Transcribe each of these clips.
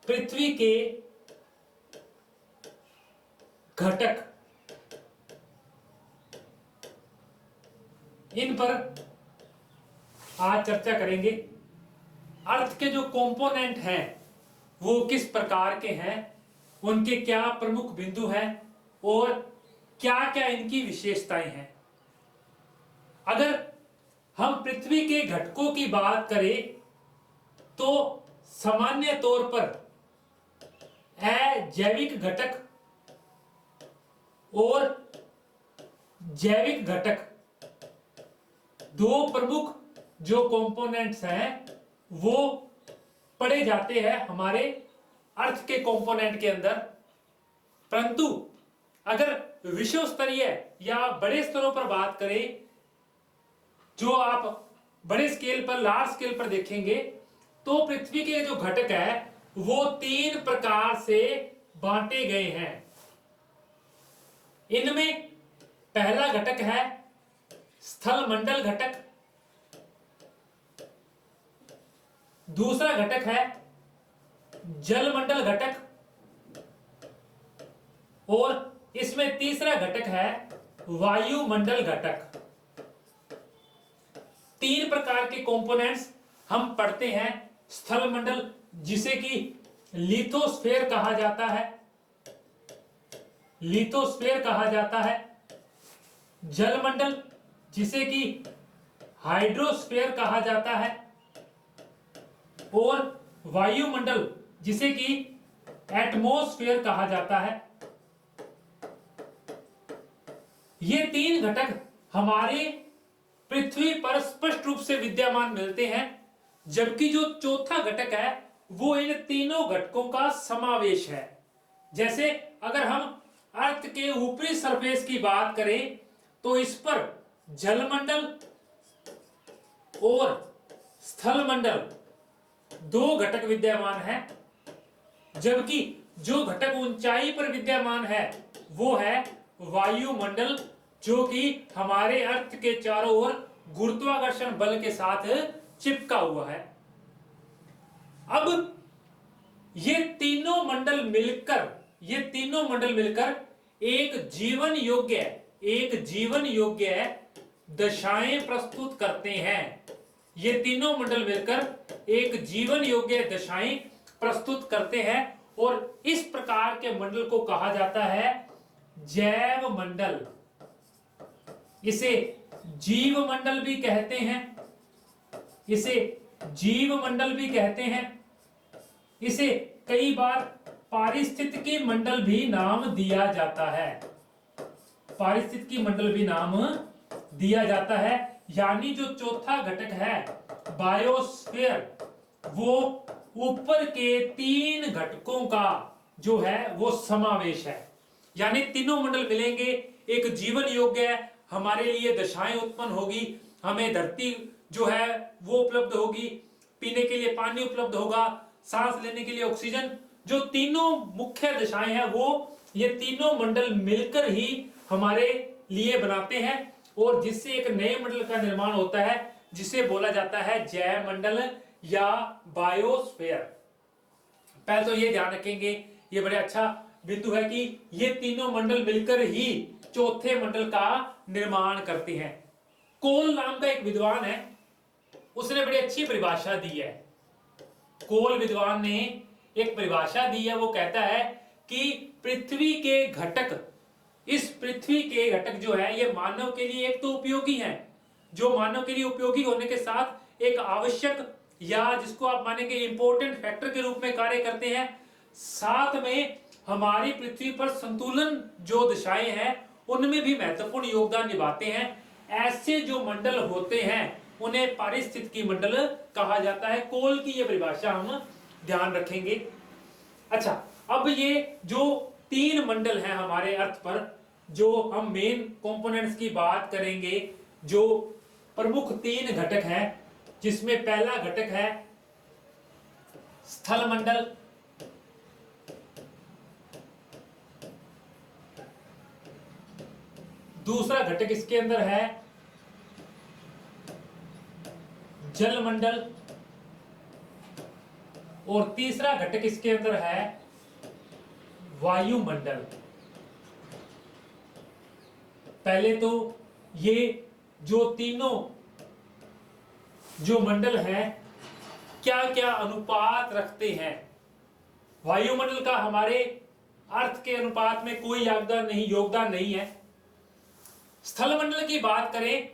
पृथ्वी के घटक, इन पर आज चर्चा करेंगे। अर्थ के जो कंपोनेंट हैं वो किस प्रकार के हैं, उनके क्या प्रमुख बिंदु हैं और क्या क्या इनकी विशेषताएं हैं। अगर हम पृथ्वी के घटकों की बात करें तो सामान्य तौर पर अजैविक घटक और जैविक घटक, दो प्रमुख जो कंपोनेंट्स हैं वो पढ़े जाते हैं हमारे अर्थ के कंपोनेंट के अंदर। परंतु अगर विश्व स्तरीय या बड़े स्तरों पर बात करें, जो आप बड़े स्केल पर, लार्ज स्केल पर देखेंगे, तो पृथ्वी के जो घटक है वो 3 प्रकार से बांटे गए हैं। इनमें पहला घटक है स्थल मंडल घटक, दूसरा घटक है जलमंडल घटक और इसमें तीसरा घटक है वायुमंडल घटक। 3 प्रकार के कंपोनेंट्स हम पढ़ते हैं। स्थल मंडल, जिसे कि लिथोस्फीयर कहा जाता है, लिथोस्फीयर कहा जाता है। जलमंडल, जिसे कि हाइड्रोस्फीयर कहा जाता है, और वायुमंडल, जिसे कि एटमॉस्फेयर कहा जाता है। ये 3 घटक हमारे पृथ्वी पर स्पष्ट रूप से विद्यमान मिलते हैं, जबकि जो चौथा घटक है वो इन तीनों घटकों का समावेश है। जैसे अगर हम अर्थ के ऊपरी सरफेस की बात करें तो इस पर जलमंडल और स्थल मंडल 2 घटक विद्यमान हैं, जबकि जो घटक ऊंचाई पर विद्यमान है वो है वायुमंडल, जो कि हमारे अर्थ के चारों ओर गुरुत्वाकर्षण बल के साथ चिपका हुआ है। अब ये तीनों मंडल मिलकर एक जीवन योग्य दशाएं प्रस्तुत करते हैं। ये तीनों मंडल मिलकर एक जीवन योग्य दशाएं प्रस्तुत करते हैं और इस प्रकार के मंडल को कहा जाता है जैव मंडल। इसे जीव मंडल भी कहते हैं, इसे जीव मंडल भी कहते हैं। इसे कई बार पारिस्थितिकी मंडल भी नाम दिया जाता है, पारिस्थितिकी मंडल भी नाम दिया जाता है। यानी जो चौथा घटक है बायोस्फीयर, वो ऊपर के 3 घटकों का जो है वो समावेश है। यानी तीनों मंडल मिलेंगे, एक जीवन योग्य हमारे लिए दशाएं उत्पन्न होगी, हमें धरती जो है वो उपलब्ध होगी, पीने के लिए पानी उपलब्ध होगा, सांस लेने के लिए ऑक्सीजन। जो तीनों मुख्य दशाएं हैं वो ये तीनों मंडल मिलकर ही हमारे लिए बनाते हैं और जिससे एक नए मंडल का निर्माण होता है, जिसे बोला जाता है जैव मंडल या बायोस्फीयर। पहले तो ये ध्यान रखेंगे, ये बड़े अच्छा बिंदु है कि ये तीनों मंडल मिलकर ही चौथे मंडल का निर्माण करते हैं। कोल नाम का एक विद्वान है, उसने बड़ी अच्छी परिभाषा दी है। कोल विद्वान ने एक परिभाषा दी है, वो कहता है कि पृथ्वी के घटक, इस पृथ्वी के घटक जो है ये मानव के लिए एक तो उपयोगी हैं, जो मानव के लिए उपयोगी होने के साथ एक आवश्यक या जिसको आप मानेंगे इंपॉर्टेंट फैक्टर के रूप में कार्य करते हैं। साथ में हमारी पृथ्वी पर संतुलन जो दशाएं हैं उनमें भी महत्वपूर्ण योगदान निभाते हैं। ऐसे जो मंडल होते हैं उन्हें पारिस्थितिकी मंडल कहा जाता है। कोल की ये परिभाषा हम ध्यान रखेंगे। अच्छा, अब ये जो 3 मंडल हैं हमारे अर्थ पर, जो हम मेन कंपोनेंट्स की बात करेंगे, जो प्रमुख 3 घटक हैं, जिसमें पहला घटक है स्थल मंडल, दूसरा घटक इसके अंदर है जलमंडल और तीसरा घटक इसके अंदर है वायुमंडल। पहले तो ये जो तीनों जो मंडल हैं क्या क्या अनुपात रखते हैं। वायुमंडल का हमारे अर्थ के अनुपात में कोई योगदान नहीं है। स्थल मंडल की बात करें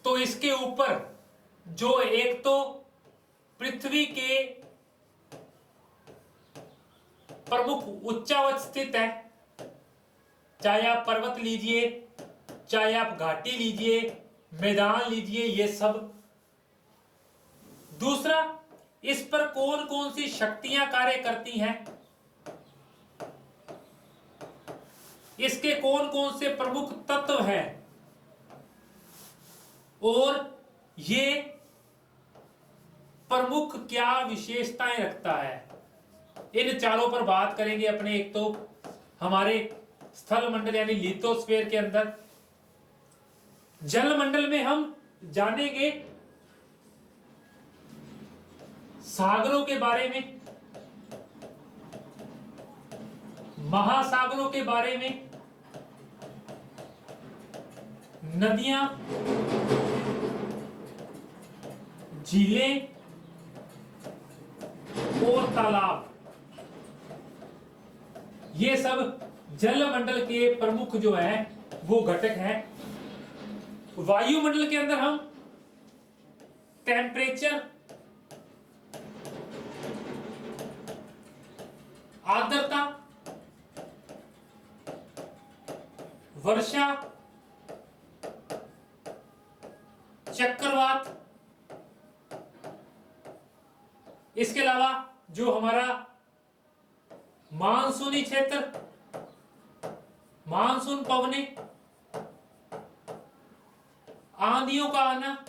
तो इसके ऊपर जो एक तो पृथ्वी के प्रमुख उच्चावच स्थित है, चाहे आप पर्वत लीजिए, चाहे आप घाटी लीजिए, मैदान लीजिए, ये सब। दूसरा, इस पर कौन कौन सी शक्तियां कार्य करती हैं, इसके कौन कौन से प्रमुख तत्व हैं, और ये प्रमुख क्या विशेषताएं रखता है, इन चारों पर बात करेंगे अपने। एक तो हमारे स्थल मंडल यानी लिथोस्फीयर के अंदर। जल मंडल में हम जानेंगे सागरों के बारे में, महासागरों के बारे में, नदियां, झीलें और तालाब, ये सब जल मंडल के प्रमुख जो है वो घटक हैं। वायुमंडल के अंदर हम टेम्परेचर, आर्द्रता, वर्षा, चक्रवात, इसके अलावा जो हमारा मानसूनी क्षेत्र, मानसून पवने, आंधियों का आना,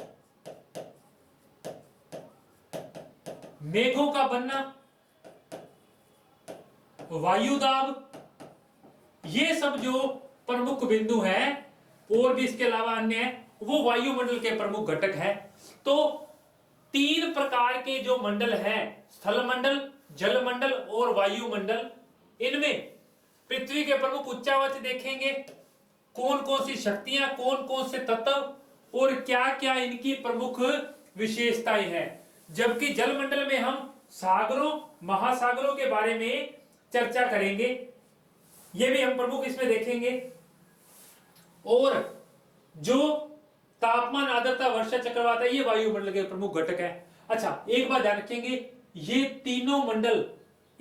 मेघों का बनना, वायुदाब, ये सब जो प्रमुख बिंदु हैं और भी इसके अलावा अन्य है, वो वायुमंडल के प्रमुख घटक हैं। तो तीन प्रकार के जो मंडल हैं, स्थल मंडल, जल मंडल और वायुमंडल, इनमें पृथ्वी के प्रमुख उच्चावच देखेंगे, कौन कौन सी शक्तियां, कौन कौन से तत्व और क्या क्या इनकी प्रमुख विशेषताएं हैं। जबकि जल मंडल में हम सागरों, महासागरों के बारे में चर्चा करेंगे, ये भी हम प्रमुख इसमें देखेंगे। और जो तापमान, आर्द्रता, वर्षा, चक्रवात है, ये वायुमंडल के प्रमुख घटक है। अच्छा, एक बात ध्यान रखेंगे, ये तीनों मंडल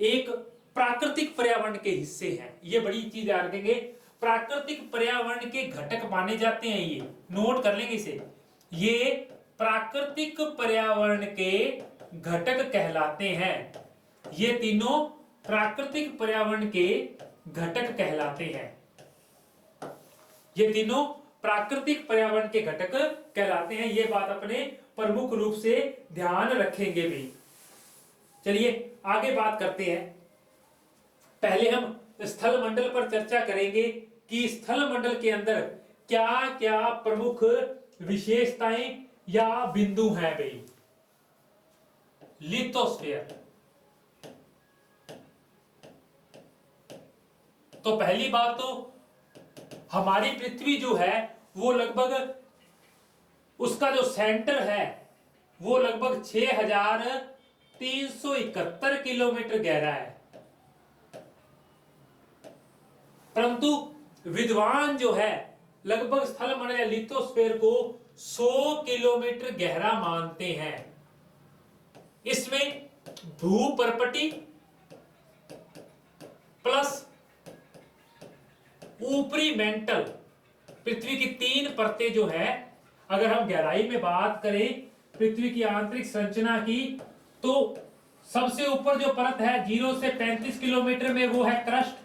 एक प्राकृतिक पर्यावरण के हिस्से हैं। ये बड़ी चीज ध्यान रखेंगे, प्राकृतिक पर्यावरण के घटक माने जाते हैं। ये नोट कर लेंगे इसे, ये प्राकृतिक पर्यावरण के घटक कहलाते हैं। ये तीनों प्राकृतिक पर्यावरण के घटक कहलाते हैं। ये तीनों प्राकृतिक पर्यावरण के घटक कहलाते हैं। ये बात अपने प्रमुख रूप से ध्यान रखेंगे भी। चलिए आगे बात करते हैं। पहले हम स्थल मंडल पर चर्चा करेंगे कि स्थल मंडल के अंदर क्या क्या प्रमुख विशेषताएं या बिंदु हैं भाई। लिथोस्फीयर, तो पहली बात तो हमारी पृथ्वी जो है वो लगभग, उसका जो सेंटर है वो लगभग 6371 किलोमीटर गहरा है। परंतु विद्वान जो है लगभग स्थल मंडल या लिथोस्फीयर को 100 किलोमीटर गहरा मानते हैं। इसमें भूपर्पटी प्लस ऊपरी मेंटल, पृथ्वी की 3 परतें जो है, अगर हम गहराई में बात करें पृथ्वी की आंतरिक संरचना की, तो सबसे ऊपर जो परत है 0 से 35 किलोमीटर में वो है क्रस्ट।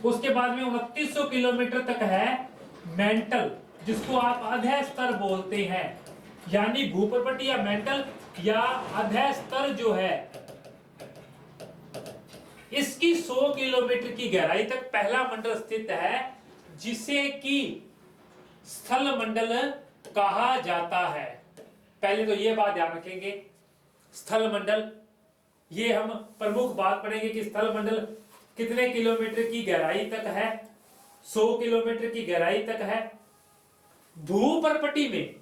उसके बाद में 2900 किलोमीटर तक है मेंटल, जिसको आप अधः स्तर बोलते हैं। यानी भूपर्पटी या मेंटल या अधः स्तर जो है, इसकी 100 किलोमीटर की गहराई तक पहला मंडल स्थित है, जिसे कि स्थल मंडल कहा जाता है। पहले तो यह बात ध्यान रखेंगे, स्थल मंडल ये हम प्रमुख बात पढ़ेंगे कि स्थल मंडल कितने किलोमीटर की गहराई तक है। 100 किलोमीटर की गहराई तक है। भूपर्पटी में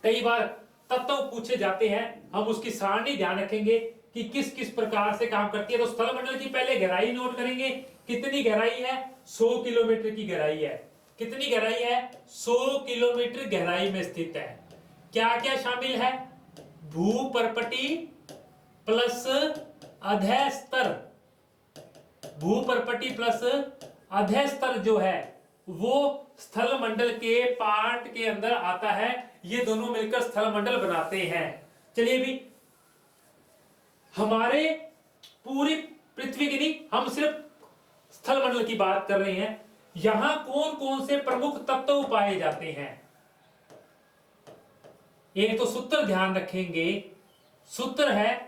कई बार तत्व पूछे जाते हैं, हम उसकी सारणी ध्यान रखेंगे कि किस किस प्रकार से काम करती है। तो स्थल मंडल की पहले गहराई नोट करेंगे, कितनी गहराई है, 100 किलोमीटर की गहराई है। कितनी गहराई है, 100 किलोमीटर गहराई में स्थित है। क्या क्या शामिल है, भूपर्पटी प्लस अधः स्तर। भूपर्पटी प्लस अधः स्तर जो है वो स्थल मंडल के पार्ट के अंदर आता है। ये दोनों मिलकर स्थल मंडल बनाते हैं। चलिए भी, हमारे पूरी पृथ्वी की नहीं, हम सिर्फ स्थल मंडल की बात कर रहे हैं। यहां कौन कौन से प्रमुख तत्व पाए जाते हैं। एक तो सूत्र ध्यान रखेंगे, सूत्र है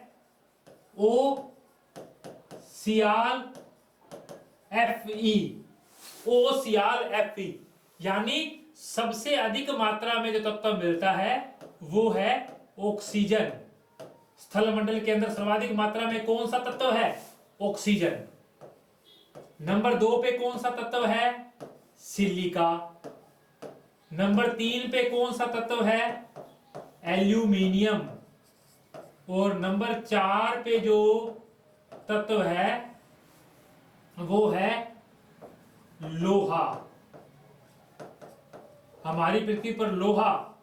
ओ सियाल Fe। ओ सियाल Fe यानी सबसे अधिक मात्रा में जो तत्व मिलता है वो है ऑक्सीजन। स्थल मंडल के अंदर सर्वाधिक मात्रा में कौन सा तत्व है, ऑक्सीजन। नंबर 2 पे कौन सा तत्व है, सिलिका। नंबर 3 पे कौन सा तत्व है, एल्यूमिनियम। और नंबर 4 पे जो तत्व है वो है लोहा। हमारी पृथ्वी पर लोहा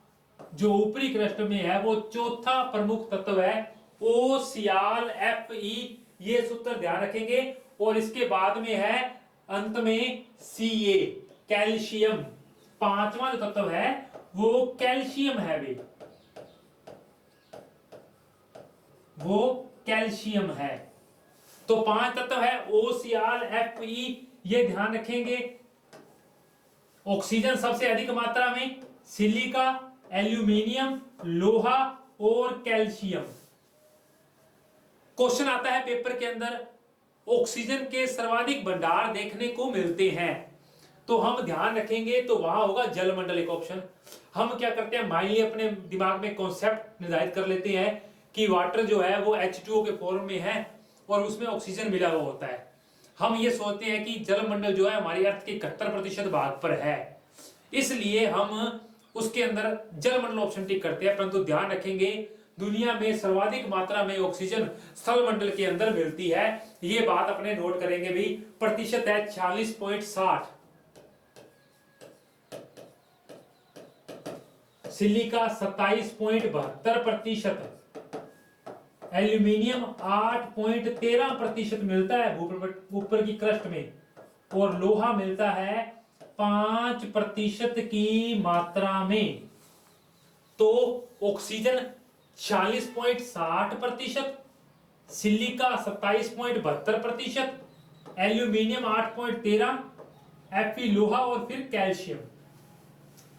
जो ऊपरी क्रस्ट में है वो चौथा प्रमुख तत्व है, ओ सियाल Fe। ये सूत्र ध्यान रखेंगे। और इसके बाद में है अंत में Ca, कैल्शियम। पांचवा जो तत्व है वो कैल्शियम है वे, वो कैल्शियम है। तो 5 तत्व है, ओ सियाल Fe, ये ध्यान रखेंगे। ऑक्सीजन सबसे अधिक मात्रा में, सिलिका, एल्यूमिनियम, लोहा और कैल्शियम। क्वेश्चन आता है पेपर के अंदर, ऑक्सीजन के सर्वाधिक भंडार देखने को मिलते हैं, तो हम ध्यान रखेंगे तो वहां होगा जलमंडल एक ऑप्शन। हम क्या करते हैं, मान लिया अपने दिमाग में कॉन्सेप्ट निर्धारित कर लेते हैं कि वाटर जो है वो H2O के फॉर्म में है और उसमें ऑक्सीजन मिला हुआ होता है। हम ये सोचते हैं कि जलमंडल जो है हमारी अर्थ के 71% भाग पर है, इसलिए हम उसके अंदर जलमंडल ऑप्शन टिक करते हैं। परंतु ध्यान रखेंगे दुनिया में सर्वाधिक मात्रा में ऑक्सीजन स्थल मंडल के अंदर मिलती है। ये बात अपने नोट करेंगे भी, प्रतिशत है 46.60। सिलिका 27.72%, एल्यूमिनियम 8.13% मिलता है ऊपर की क्रस्ट में, और लोहा मिलता है 5% की मात्रा में। तो ऑक्सीजन 46.60%, सिलिका 27.72%, एल्यूमिनियम 8.13, Fe लोहा और फिर कैल्शियम।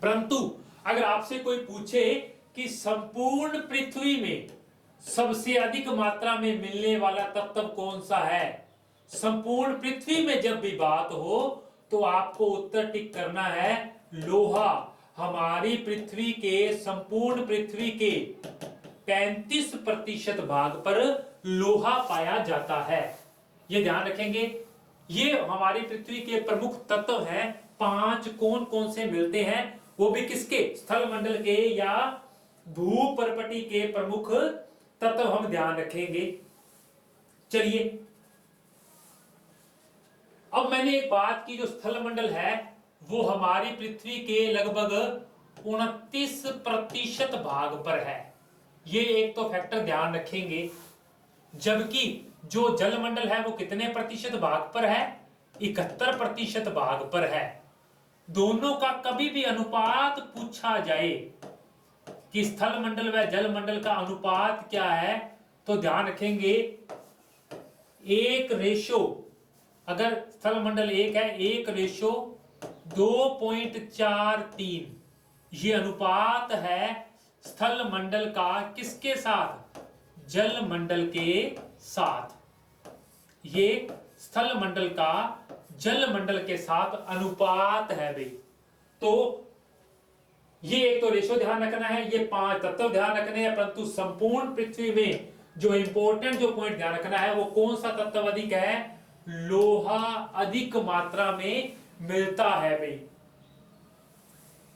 परंतु अगर आपसे कोई पूछे कि संपूर्ण पृथ्वी में सबसे अधिक मात्रा में मिलने वाला तत्व कौन सा है, संपूर्ण पृथ्वी में जब भी बात हो तो आपको उत्तर टिक करना है लोहा। हमारी पृथ्वी के, संपूर्ण पृथ्वी के 35% भाग पर लोहा पाया जाता है। ये ध्यान रखेंगे। ये हमारी पृथ्वी के प्रमुख तत्व हैं। 5 कौन कौन से मिलते हैं, वो भी किसके, स्थल मंडल के या भूपर्पटी के प्रमुख तत्व हम ध्यान रखेंगे। चलिए, अब मैंने एक बात की, जो स्थल मंडल है वो हमारी पृथ्वी के लगभग 29% भाग पर है। ये एक तो फैक्टर ध्यान रखेंगे। जबकि जो जलमंडल है वो कितने प्रतिशत भाग पर है, 71% भाग पर है। दोनों का कभी भी अनुपात पूछा जाए कि स्थल मंडल व जलमंडल का अनुपात क्या है, तो ध्यान रखेंगे 1:, अगर स्थल मंडल 1 है, 1:2.43, ये अनुपात है स्थल मंडल का किसके साथ, जल मंडल के साथ। ये स्थल मंडल का जल मंडल के साथ अनुपात है भाई। तो ये एक तो रेशो ध्यान रखना है, ये 5 तत्व ध्यान रखने हैं। परंतु संपूर्ण पृथ्वी में जो इंपॉर्टेंट जो पॉइंट ध्यान रखना है वो कौन सा तत्व अधिक है, लोहा अधिक मात्रा में मिलता है भाई।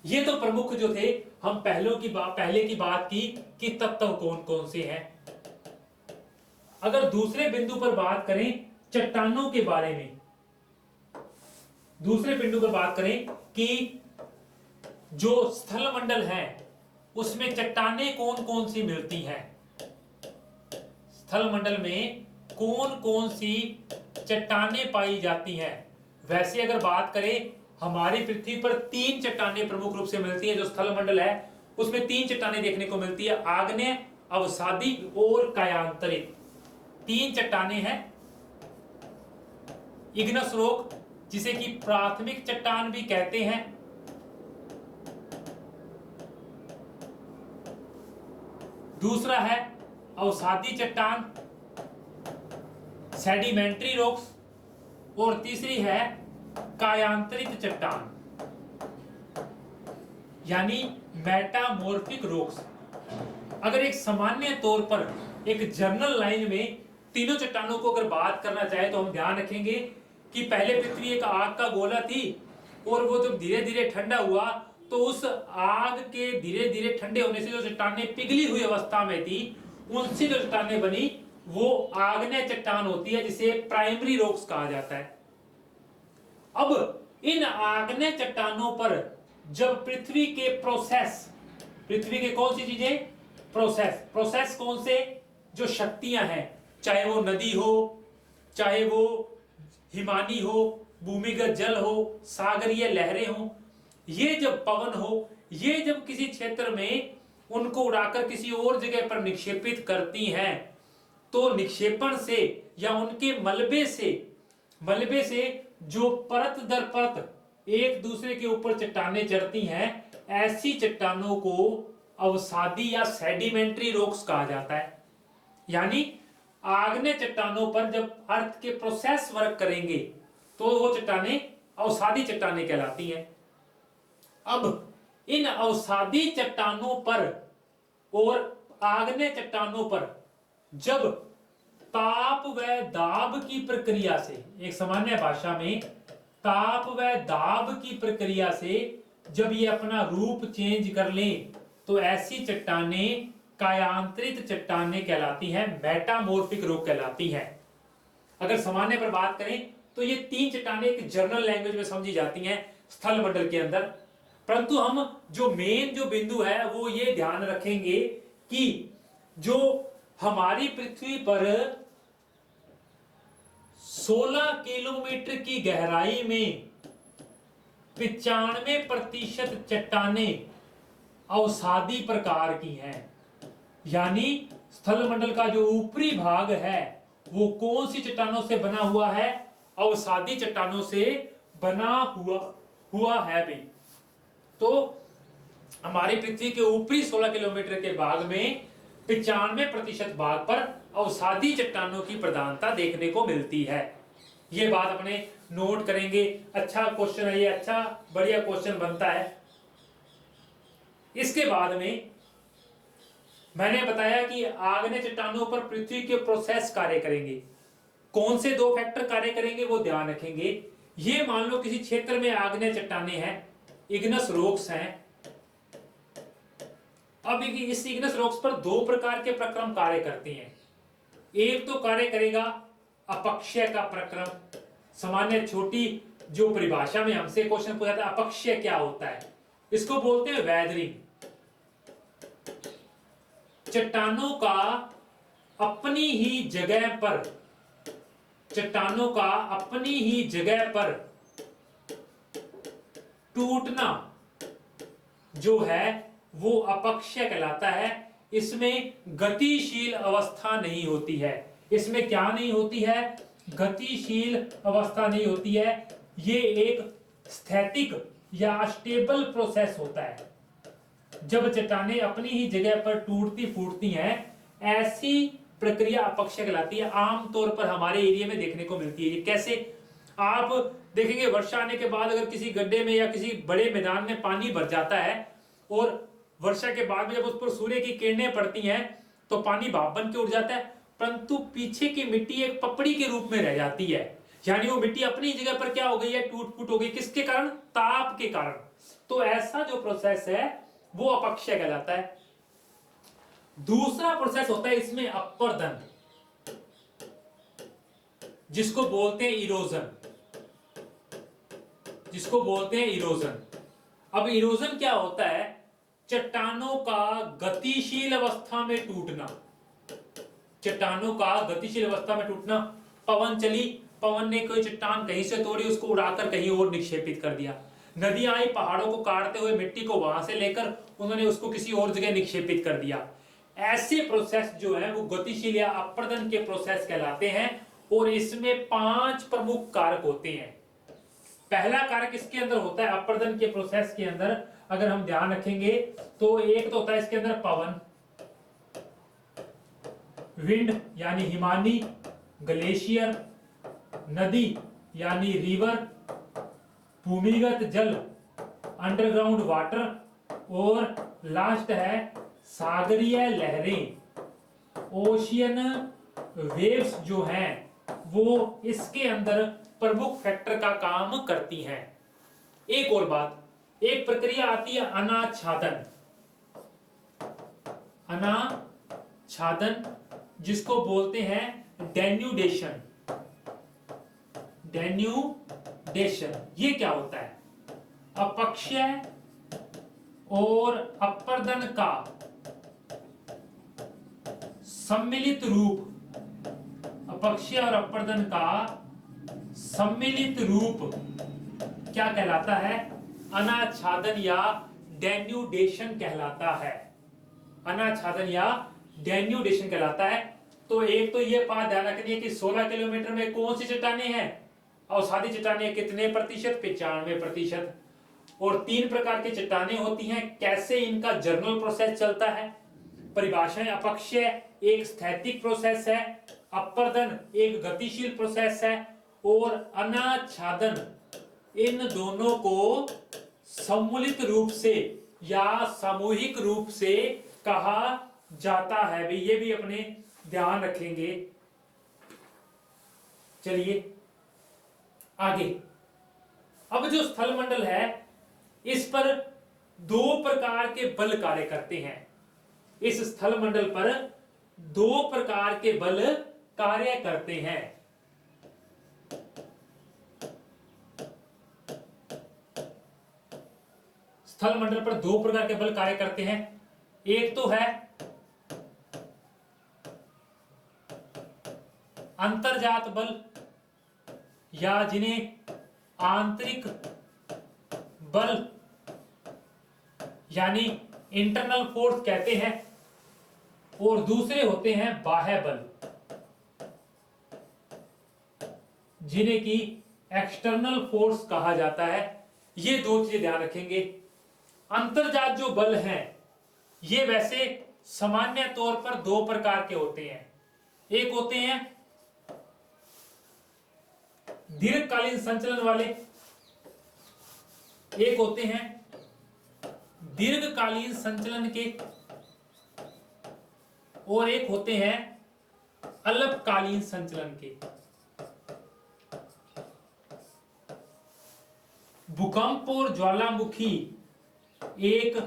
ये तो प्रमुख जो थे, हम पहले की बात की कि तत्व कौन कौन से हैं। अगर दूसरे बिंदु पर बात करें चट्टानों के बारे में, दूसरे बिंदु पर बात करें कि जो स्थल मंडल है उसमें चट्टानें कौन कौन सी मिलती हैं, स्थल मंडल में कौन कौन सी चट्टानें पाई जाती हैं। वैसे अगर बात करें हमारी पृथ्वी पर 3 चट्टानें प्रमुख रूप से मिलती हैं। जो स्थल मंडल है उसमें 3 चट्टानें देखने को मिलती है, आग्नेय, अवसादी और कायांतरित। 3 चट्टानें हैं। इग्नस रॉक जिसे कि प्राथमिक चट्टान भी कहते हैं, दूसरा है अवसादी चट्टान सेडिमेंट्री रॉक्स, और तीसरी है कायांतरित चट्टान यानी मेटामॉर्फिक रॉक्स। अगर एक सामान्य तौर पर एक जर्नल लाइन में तीनों चट्टानों को अगर बात करना चाहे तो हम ध्यान रखेंगे कि पहले पृथ्वी एक आग का गोला थी और वो जब धीरे धीरे ठंडा हुआ तो उस आग के धीरे धीरे ठंडे होने से जो चट्टानें पिघली हुई अवस्था में थी उनसे जो चट्टानें बनी वो आग्नेय चट्टान होती है जिसे प्राइमरी रॉक्स कहा जाता है। अब इन आग्नेय चट्टानों पर जब पृथ्वी के कौन सी चीजें, प्रोसेस कौन से, जो शक्तियां हैं, चाहे वो नदी हो, चाहे वो हिमानी हो, भूमिगत जल हो, सागरीय लहरें हो, ये जब पवन हो, ये जब किसी क्षेत्र में उनको उड़ाकर किसी और जगह पर निक्षेपित करती हैं तो निक्षेपण से या उनके मलबे से जो परत दर परत एक दूसरे के ऊपर चट्टानें चढ़ती हैं, ऐसी चट्टानों को अवसादी या सेडिमेंट्री रॉक्स कहा जाता है। यानी आग्नेय चट्टानों पर जब अर्थ के प्रोसेस वर्क करेंगे तो वो चट्टानें अवसादी चट्टानें कहलाती हैं। अब इन अवसादी चट्टानों पर और आग्नेय चट्टानों पर जब ताप व दाब की प्रक्रिया से, एक सामान्य भाषा में ताप व दाब की प्रक्रिया से जब ये अपना रूप चेंज कर लें तो ऐसी चट्टानें कायांतरित चट्टानें कहलाती हैं, मेटामॉर्फिक रॉक कहलाती हैं। अगर सामान्य पर बात करें तो ये 3 चट्टानें एक जर्नल लैंग्वेज में समझी जाती हैं स्थल मंडल के अंदर, परंतु हम जो मेन जो बिंदु है वो ये ध्यान रखेंगे कि जो हमारी पृथ्वी पर 16 किलोमीटर की गहराई में 95% चट्टानें अवसादी प्रकार की हैं। यानी स्थल मंडल का जो ऊपरी भाग है वो कौन सी चट्टानों से बना हुआ है, अवसादी चट्टानों से बना हुआ है भाई। तो हमारी पृथ्वी के ऊपरी 16 किलोमीटर के भाग में 95% भाग पर अवसादी चट्टानों की प्रधानता देखने को मिलती है। ये बात अपने नोट करेंगे। अच्छा क्वेश्चन है ये, अच्छा बढ़िया क्वेश्चन बनता है। इसके बाद में मैंने बताया कि आग्नेय चट्टानों पर पृथ्वी के प्रोसेस कार्य करेंगे। कौन से 2 फैक्टर कार्य करेंगे वो ध्यान रखेंगे। ये मान लो किसी क्षेत्र में आग्नेय चट्टानें हैं, इग्नस रॉक्स हैं। अब इस इग्नस रॉक्स पर 2 प्रकार के प्रक्रम कार्य करती हैं। एक तो कार्य करेगा अपक्षय का प्रक्रम। सामान्य छोटी जो परिभाषा में हमसे क्वेश्चन पूछा था अपक्षय क्या होता है, इसको बोलते हैं वेदरिंग। चट्टानों का अपनी ही जगह पर टूटना जो है वो अपक्षय कहलाता है। इसमें गतिशील अवस्था नहीं होती है। इसमें क्या नहीं होती है, गतिशील अवस्था नहीं होती है। ये एक स्थैतिक या स्टेबल प्रोसेस होता है। जब चट्टानें अपनी ही जगह पर टूटती फूटती हैं, ऐसी प्रक्रिया अपक्षय कहलाती है। आमतौर पर हमारे एरिया में देखने को मिलती है। कैसे आप देखेंगे, वर्षा आने के बाद अगर किसी गड्ढे में या किसी बड़े मैदान में पानी भर जाता है और वर्षा के बाद में जब उस पर सूर्य की किरणें पड़ती हैं तो पानी भाप बन के उड़ जाता है, परंतु पीछे की मिट्टी एक पपड़ी के रूप में रह जाती है, यानी वो मिट्टी अपनी जगह पर क्या हो गई है, टूट फूट हो गई। किसके कारण? ताप के कारण। तो ऐसा जो प्रोसेस है वो अपक्षय कहलाता है। दूसरा प्रोसेस होता है इसमें अपरदन, जिसको बोलते हैं इरोजन, जिसको बोलते हैं इरोजन। अब इरोजन क्या होता है? चट्टानों का गतिशील अवस्था में टूटना, चट्टानों का गतिशील अवस्था में टूटना। पवन चली, पवन ने कोई चट्टान कहीं से तोड़ी, उसको उड़ाकर कहीं और निक्षेपित कर दिया। नदियां आई, पहाड़ों को काटते हुए मिट्टी को वहां से लेकर उन्होंने उसको किसी और जगह निक्षेपित कर दिया। ऐसे प्रोसेस जो है वो गतिशील या अपरदन के प्रोसेस कहलाते हैं। और इसमें 5 प्रमुख कारक होते हैं। पहला कारक इसके अंदर होता है अपरदन के प्रोसेस के अंदर, अगर हम ध्यान रखेंगे तो एक तो होता है इसके अंदर पवन, विंड यानी हिमानी, ग्लेशियर, नदी यानी रिवर, भूमिगत जल अंडरग्राउंड वाटर, और लास्ट है सागरीय लहरें, ओशियन वेव्स जो हैं वो इसके अंदर प्रमुख फैक्टर का काम करती हैं। एक और बात, एक प्रक्रिया आती है अनाच्छादन, अनाच्छादन जिसको बोलते हैं डेन्यूडेशन। डेन्यूडेशन ये क्या होता है? अपक्षय और अपरदन का सम्मिलित रूप, अपक्षय और अपरदन का सम्मिलित रूप क्या कहलाता है? अनाच्छादन या डेन्यूडेशन कहलाता है। अनाच्छादन या डेन्यूडेशन कहलाता है। तो एक तो ये बात ध्यान रखनी है कि 16 किलोमीटर में कौन सी चट्टानें हैं, अवसादी चट्टानें कितने प्रतिशत? 95%। और 3 प्रकार की चट्टानें होती हैं। कैसे इनका जर्नल प्रोसेस चलता है? परिभाषाएं, अपक्षय एक स्थैतिक प्रोसेस है, अपरदन एक गतिशील प्रोसेस है, और अनाच्छादन इन दोनों को सम्मिलित रूप से या सामूहिक रूप से कहा जाता है। भी ये भी अपने ध्यान रखेंगे। चलिए आगे। अब जो स्थल मंडल है इस पर 2 प्रकार के बल कार्य करते हैं। इस स्थल मंडल पर 2 प्रकार के बल कार्य करते हैं। स्थल मंडल पर 2 प्रकार के बल कार्य करते हैं। एक तो है अंतर्जात बल, या जिन्हें आंतरिक बल यानी इंटरनल फोर्स कहते हैं, और दूसरे होते हैं बाह्य बल, जिन्हें की एक्सटर्नल फोर्स कहा जाता है। ये 2 चीजें ध्यान रखेंगे। अंतर्जात जो बल हैं ये वैसे सामान्य तौर पर 2 प्रकार के होते हैं। एक होते हैं दीर्घकालीन संचलन वाले, एक होते हैं दीर्घकालीन संचलन के, और एक होते हैं अल्पकालीन संचलन के। भूकंप और ज्वालामुखी एक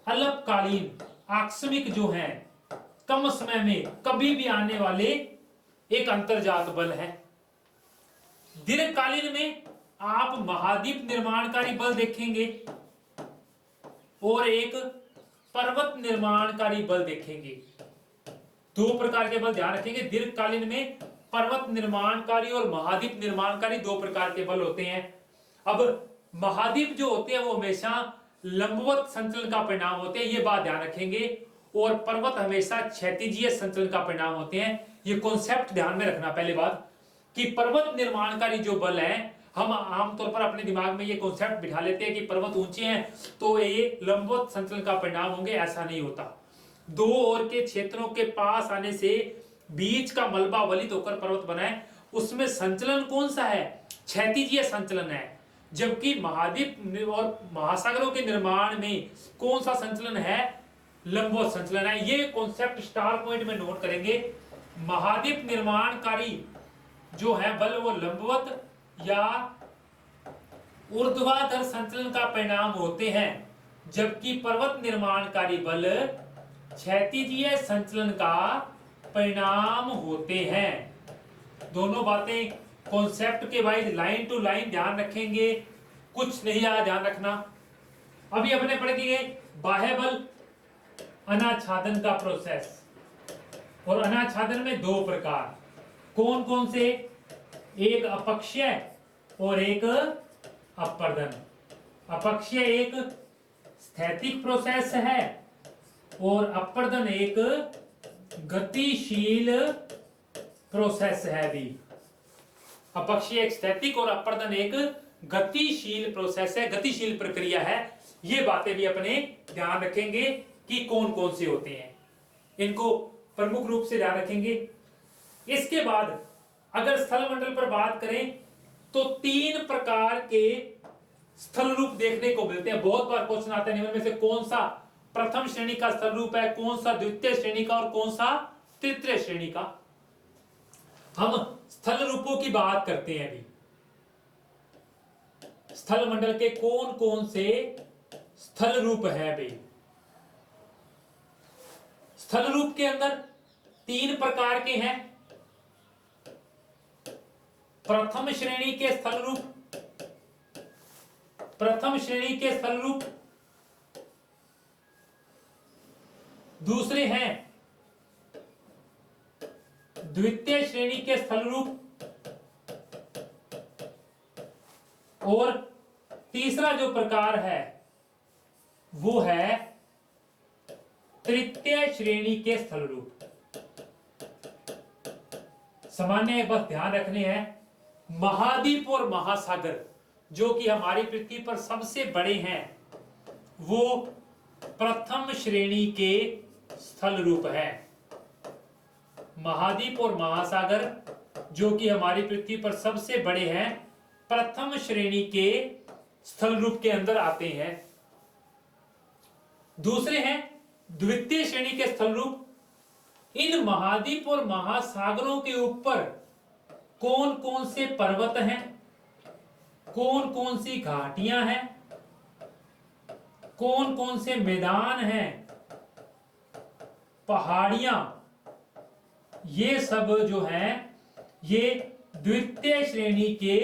अल्पकालीन आकस्मिक जो है, कम समय में कभी भी आने वाले एक अंतर्जात बल है। दीर्घकालीन में आप महाद्वीप निर्माणकारी बल देखेंगे और एक पर्वत निर्माणकारी बल देखेंगे। 2 प्रकार के बल ध्यान रखेंगे। दीर्घकालीन में पर्वत निर्माणकारी और महाद्वीप निर्माणकारी 2 प्रकार के बल होते हैं। अब महाद्वीप जो होते हैं वो हमेशा लंबवत संचलन का परिणाम होते हैं, ये बात ध्यान रखेंगे। और पर्वत हमेशा क्षैतिजीय संचलन का परिणाम होते हैं। ये कॉन्सेप्ट ध्यान में रखना। पहली बात कि पर्वत निर्माणकारी जो बल है, हम आमतौर पर अपने दिमाग में ये कॉन्सेप्ट बिठा लेते हैं कि पर्वत ऊंचे हैं तो ये लंबवत संचलन का परिणाम होंगे। ऐसा नहीं होता। 2 ओर के क्षेत्रों के पास आने से बीच का मलबा वलित होकर पर्वत बना है, उसमें संचलन कौन सा है? क्षैतिजीय संचलन है। जबकि महाद्वीप और महासागरों के निर्माण में कौन सा संचलन है? लंबवत संचलन है। ये कॉन्सेप्ट स्टार पॉइंट में नोट करेंगे। महाद्वीप निर्माणकारी जो है बल वो लंबवत या ऊर्ध्वाधर संचलन का परिणाम होते हैं, जबकि पर्वत निर्माणकारी बल क्षैतिजीय संचलन का परिणाम होते हैं। दोनों बातें कॉन्सेप्ट के वाइज लाइन टू लाइन ध्यान रखेंगे, कुछ नहीं याद ध्यान रखना। अभी अपने पढ़ के बाह्य बल अनाच्छादन का प्रोसेस, और अनाच्छादन में दो प्रकार, कौन कौन से? एक अपक्षय और एक अपर्दन। अपक्षय एक स्थैतिक प्रोसेस है और अपर्दन एक गतिशील प्रोसेस है भी। अपक्षय एक स्थैतिक और अपर्दन एक गतिशील प्रोसेस है, गतिशील प्रक्रिया है। ये बातें भी अपने ध्यान रखेंगे कि कौन कौन से होते हैं, इनको प्रमुख रूप से ध्यान रखेंगे। इसके बाद अगर स्थल मंडल पर बात करें तो 3 प्रकार के स्थल रूप देखने को मिलते हैं। बहुत बार क्वेश्चन आता है निम्न में से कौन सा प्रथम श्रेणी का स्थल रूप है, कौन सा द्वितीय श्रेणी का और कौन सा तृतीय श्रेणी का। हम स्थल रूपों की बात करते हैं। अभी स्थल मंडल के कौन कौन से स्थल रूप है भाई। स्थल रूप के अंदर 3 प्रकार के हैं। प्रथम श्रेणी के स्थल रूप, प्रथम श्रेणी के स्थल रूप, दूसरे हैं द्वितीय श्रेणी के स्थल रूप, और तीसरा जो प्रकार है वो है तृतीय श्रेणी के स्थल रूप। सामान्य बस ध्यान रखने हैं, महाद्वीप और महासागर जो कि हमारी पृथ्वी पर सबसे बड़े हैं वो प्रथम श्रेणी के स्थल रूप है। महाद्वीप और महासागर जो कि हमारी पृथ्वी पर सबसे बड़े हैं प्रथम श्रेणी के स्थल रूप के अंदर आते हैं। दूसरे हैं द्वितीय श्रेणी के स्थल रूप। इन महाद्वीप और महासागरों के ऊपर कौन कौन से पर्वत हैं, कौन कौन सी घाटियां हैं, कौन कौन से मैदान हैं, पहाड़ियां, ये सब जो हैं ये द्वितीय श्रेणी के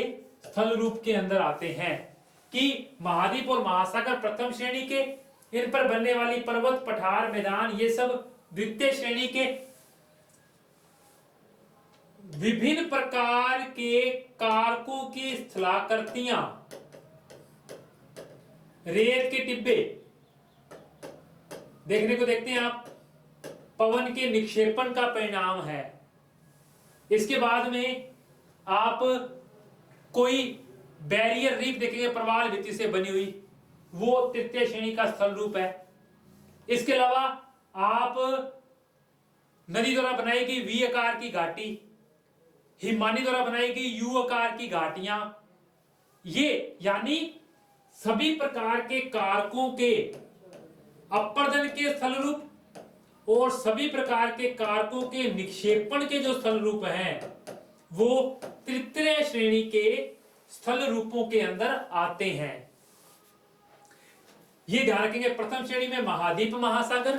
स्थल रूप के अंदर आते हैं। कि महाद्वीप और महासागर प्रथम श्रेणी के, इन पर बनने वाली पर्वत, पठार, मैदान ये सब द्वितीय श्रेणी के। विभिन्न प्रकार के कारकों की स्थलाकृतियां, रेत के टिब्बे देखने को देखते हैं आप, पवन के निक्षेपण का परिणाम है। इसके बाद में आप कोई बैरियर रीफ देखेंगे प्रवाल भित्ति से बनी हुई, वो तृतीय श्रेणी का स्थल रूप है। इसके अलावा आप नदी द्वारा बनाई गई वी आकार की घाटी, हिमानी द्वारा बनाई गई यू आकार की घाटियां, ये यानी सभी प्रकार के कारकों के अपर्दन के स्थल रूप और सभी प्रकार के कारकों के निक्षेपण के जो स्थल रूप हैं वो तृतीय श्रेणी के स्थल रूपों के अंदर आते हैं। ये ध्यान रखेंगे, प्रथम श्रेणी में महाद्वीप महासागर,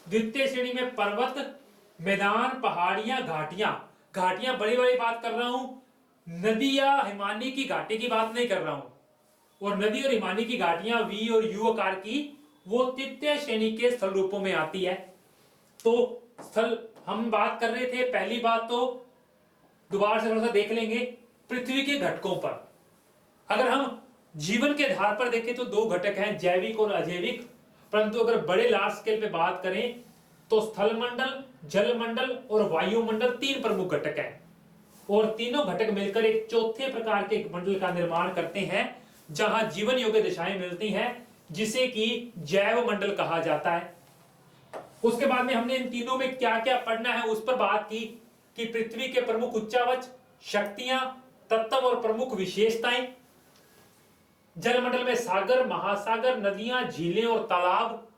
द्वितीय श्रेणी में पर्वत, मैदान, पहाड़ियां, घाटियां। घाटियां बड़ी बड़ी बात कर रहा हूं, नदी या हिमानी की घाटी की बात नहीं कर रहा हूं। और नदी और हिमानी की घाटियां वी और यू आकार की वो तृतीय श्रेणी के स्थल रूपों में आती है। तो स्थल हम बात कर रहे थे, पहली बात तो दोबारा से थोड़ा सा देख लेंगे पृथ्वी के घटकों पर। अगर हम जीवन के आधार पर देखें तो 2 घटक हैं, जैविक और अजैविक। परंतु अगर बड़े लार्ज स्केल पे बात करें तो स्थल मंडल, जल मंडल और वायुमंडल 3 प्रमुख घटक हैं। और तीनों घटक मिलकर एक चौथे प्रकार के मंडल का निर्माण करते हैं जहां जीवन योग्य दिशाएं मिलती हैं, जिसे कि जैव मंडल कहा जाता है। उसके बाद में हमने इन तीनों में क्या क्या पढ़ना है उस पर बात की कि पृथ्वी के प्रमुख उच्चावच, शक्तियां, तत्व और प्रमुख विशेषताएं। जलमंडल में सागर, महासागर, नदियां, झीलें और तालाब।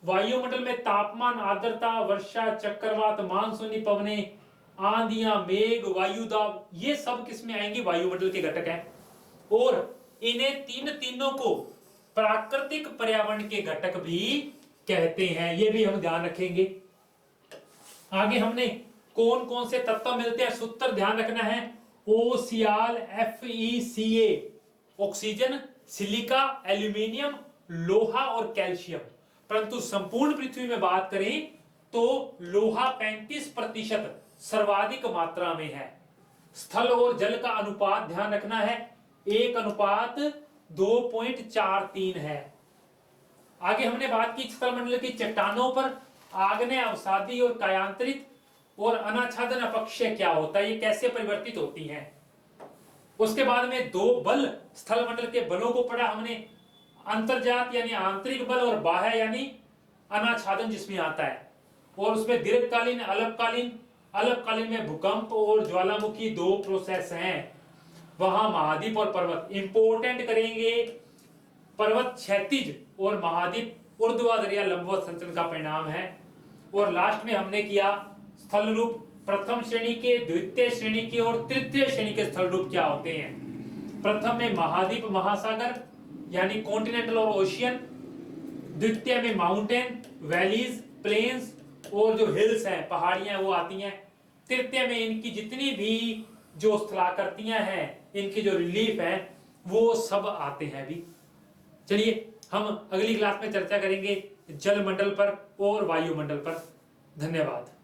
वायुमंडल में तापमान, आर्द्रता, वर्षा, चक्रवात, मानसूनी पवनें, आंधियां, मेघ, वायु दाब, ये सब किसमें आएंगे? वायुमंडल के घटक हैं। और इन्हें तीनों को प्राकृतिक पर्यावरण के घटक भी कहते हैं, ये भी हम ध्यान रखेंगे। आगे हमने कौन कौन से तत्व मिलते हैं, सूत्र ध्यान रखना है। OCl, FeCa, oxygen, silica, aluminium, लोहा और कैल्शियम। परंतु संपूर्ण पृथ्वी में बात करें तो लोहा 35% सर्वाधिक मात्रा में है। स्थल और जल का अनुपात ध्यान रखना है, 1:2.43 है। आगे हमने बात की स्थलमंडल की चट्टानों पर आग्नेय, अवसादी और कायांतरित और अनाच्छादन अपक्षय क्या होता है, ये कैसे परिवर्तित होती हैं। उसके बाद में दो बल स्थलमंडल के बलों को पढ़ा हमने, अंतर्जात यानी आंतरिक बल और बाह्य यानी अनाच्छादन जिसमें आता है। और उसमें दीर्घकालीन, अल्पकालीन में भूकंप और ज्वालामुखी दो प्रोसेस हैं। वहां महाद्वीप और पर्वत इंपोर्टेंट करेंगे, पर्वत क्षैतिज और महाद्वीप ऊर्ध्वाधर या लंबवत संचलन का परिणाम है। और लास्ट में हमने किया स्थल रूप, प्रथम श्रेणी के, द्वितीय श्रेणी के और तृतीय श्रेणी के स्थल रूप क्या होते हैं। प्रथम में महाद्वीप, महासागर यानी कॉन्टिनेंटल और ओशियन, द्वितीय में माउंटेन, वैलीज, प्लेन्स और जो हिल्स हैं, पहाड़ियां वो आती हैं। तृतीय में इनकी जितनी भी जो स्थलाकृतियां हैं, इनकी जो रिलीफ है वो सब आते हैं भी। चलिए हम अगली क्लास में चर्चा करेंगे जलमंडल पर और वायुमंडल पर। धन्यवाद।